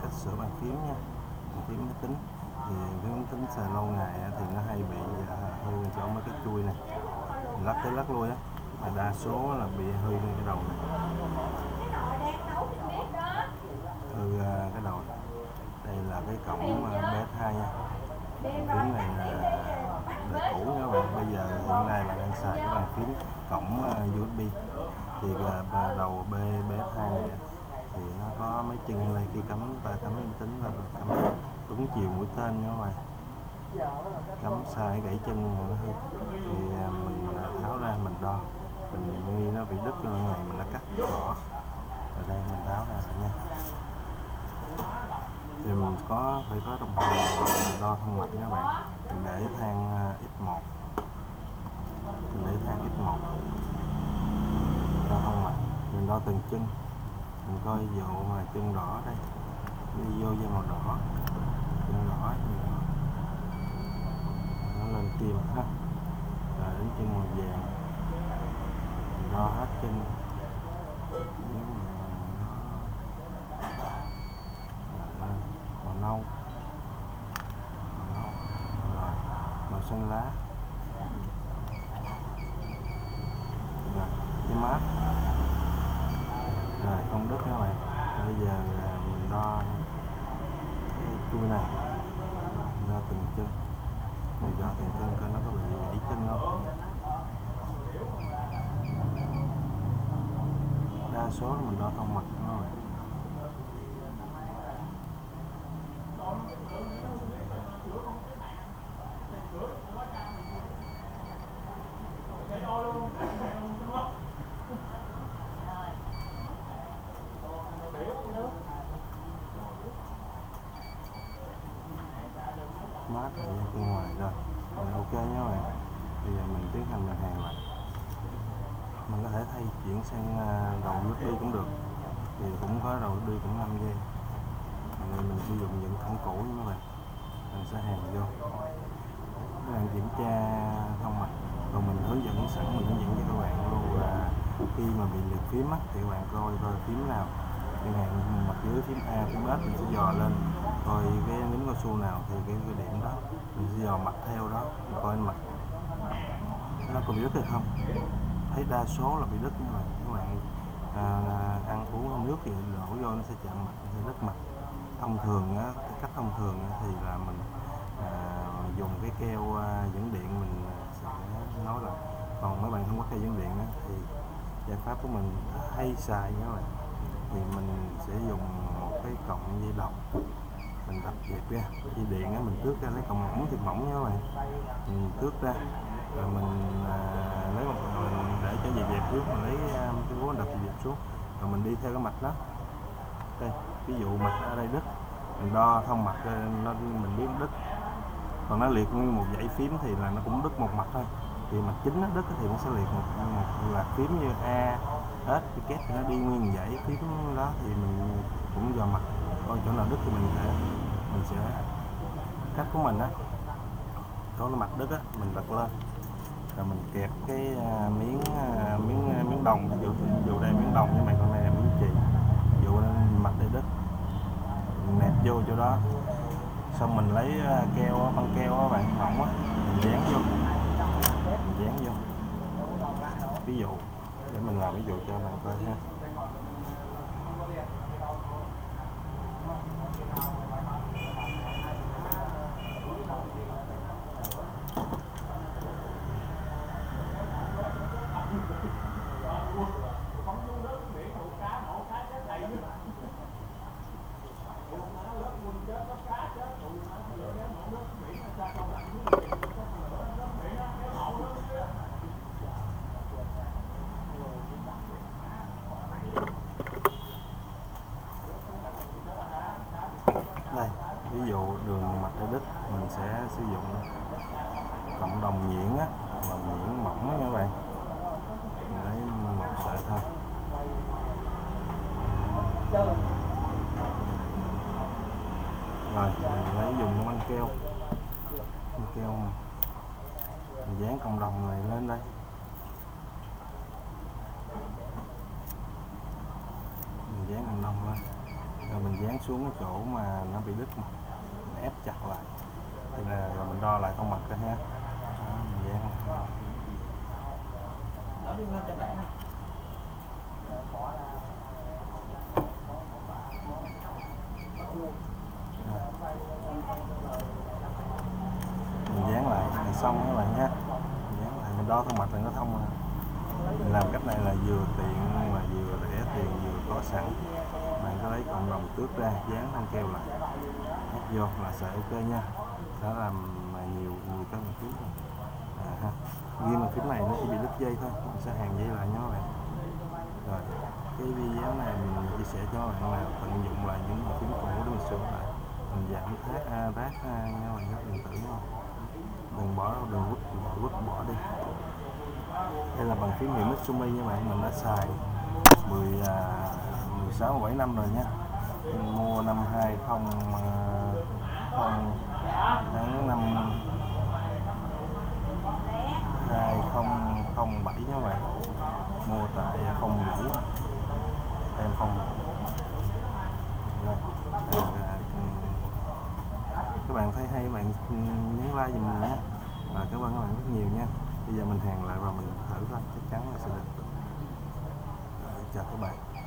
cách sửa bàn phím nha. Bàn phím máy tính thì phím máy tính xài lâu ngày thì nó hay bị hư chỗ mấy cái chui này, lắc tới lắc lui á, mà đa số là bị hư cái đầu này, hư cái đầu. Đây là cái cổng PS2 nha. Phím này là đời cũ nha các bạn. Bây giờ hiện nay là đang xài cái bàn phím cổng USB. Thì đầu PS2 này thì nó có mấy chân này, khi cắm ta cắm máy tính là cắm đúng chiều mũi tên nha các bạn. Cắm sai gãy chân mà nó hư thì mình tháo ra mình đo, mình nghi nó bị đứt cái này mình đã cắt bỏ. Ở đây mình tháo ra nha. Thì mình phải có đồng hồ đo thân mạch nha các bạn. Mình để than X1, mình để than X1 đo thân mạch, mình đo từng chân, mình coi dụ mà chân đỏ đây, đi vô dây màu đỏ, chân đỏ nó lên tim ha, rồi đến chân màu vàng mình đo hết chân. Màu nâu, rồi màu xanh lá, rồi cái mát, rồi con đất các bạn. Bây giờ là mình đo cái chui này, đo từng chân, mình đo từng chân coi nó có bị gãy chân không. Đa số là mình đo thân mạch các bạn. Mát ở bên ngoài rồi, ok nhé các bạn. Bây giờ mình tiến hành đặt hàng lại. Mình có thể thay chuyển sang đầu USB cũng được, thì cũng có đầu USB cũng 5 giây. Mình sử dụng những thân cũ như các bạn. Mình sẽ hàn vô, các bạn kiểm tra thông mạch, rồi mình hướng dẫn sẵn, mình hướng dẫn cho các bạn luôn là khi mà bị liệt phím á, thì các bạn coi phím nào, chẳng hạn mặt dưới phím A, phím S mình sẽ dò lên coi cái miếng cao su nào thì cái điểm đó mình sẽ dò mặt theo đó, mình coi mặt nó có bị đứt hay không. Thấy đa số là bị đứt nhưng mà các bạn ăn uống nước thì đổ vô nó sẽ chạm mặt, nó sẽ đứt mặt. Thông thường á, cái cách thông thường á, thì là mình dùng cái keo dẫn điện mình sẽ nói là, còn mấy bạn không có keo dẫn điện á, thì giải pháp của mình hay xài các bạn, thì mình sẽ dùng một cái cọng dây độc, mình đập dẹp ra dây điện á, mình tước ra, lấy cọng mỏng thì mỏng nha các bạn, mình tước ra rồi mình lấy một mình để cho dây dẹp xuống, mình lấy cái búa đập dây dẹp xuống, rồi mình đi theo cái mạch đó. Đây ví dụ mạch ở đây đứt, mình đo thông mạch nó mình biết đứt, còn nó liệt nguyên một dãy phím thì là nó cũng đứt một mặt thôi. Thì mặt chính nó đứt thì nó sẽ liệt một loạt phím như A, S, K thì nó đi nguyên dãy phím đó, thì mình cũng dò mặt coi chỗ nào đứt thì mình sẽ cách của mình á, chỗ nó mặt đứt á mình đặt lên rồi mình kẹp cái miếng đồng, ví dụ đây miếng đồng, nhưng mà con này là miếng chì, ví dụ mặt đây đứt mình nẹp vô chỗ đó, xong mình lấy keo, băng keo á bạn, mỏng á, mình dán vô, ví dụ để mình làm ví dụ cho bạn coi ha. Đây, ví dụ đường mạch đứt mình sẽ sử dụng cộng đồng nhuyễn á, đồng nhuyễn mỏng á nha các bạn, mình lấy một sợi thôi. Rồi mình lấy dùng băng keo, mình dán cộng đồng này lên đây, mình dán cộng đồng lên. rồi mình dán xuống cái chỗ mà nó bị đứt, mình ép chặt lại thì là rồi mình đo lại con mạch coi ha. Đó, mình dán lại. Mình dán lại là xong các bạn nhé. Dán lại mình đo con mạch là nó thông rồi. Mình làm cách này là vừa tiện mà vừa rẻ tiền vừa có sẵn. Bạn có lấy cộng đồng tước ra dán băng keo lại ép vô là sẽ ok nha. Đó làm mà nhiều cái bàn phím này. Ha. Riêng bàn phím này nó chỉ bị đứt dây thôi, mình sẽ hàn dây lại nha các bạn. Rồi cái video này mình chia sẻ cho bạn là tận dụng lại những bàn phím cũ để mình sửa lại, mình giảm rác nha bạn, nhớ điện tử không, đừng bỏ đừng vứt bỏ đi. Đây là bàn phím hiệu Mitsumi nha bạn, mình đã xài 16-17 năm rồi nha. Mình mua năm 20 tháng 5 2007 nha các bạn, mua tại Phong Vũ em Phong. Các bạn thấy hay các bạn nhấn like giùm mình nhé, và cảm ơn các bạn rất nhiều nha. Bây giờ mình hàn lại và mình thử coi chắc chắn là sẽ được. Chào các bạn.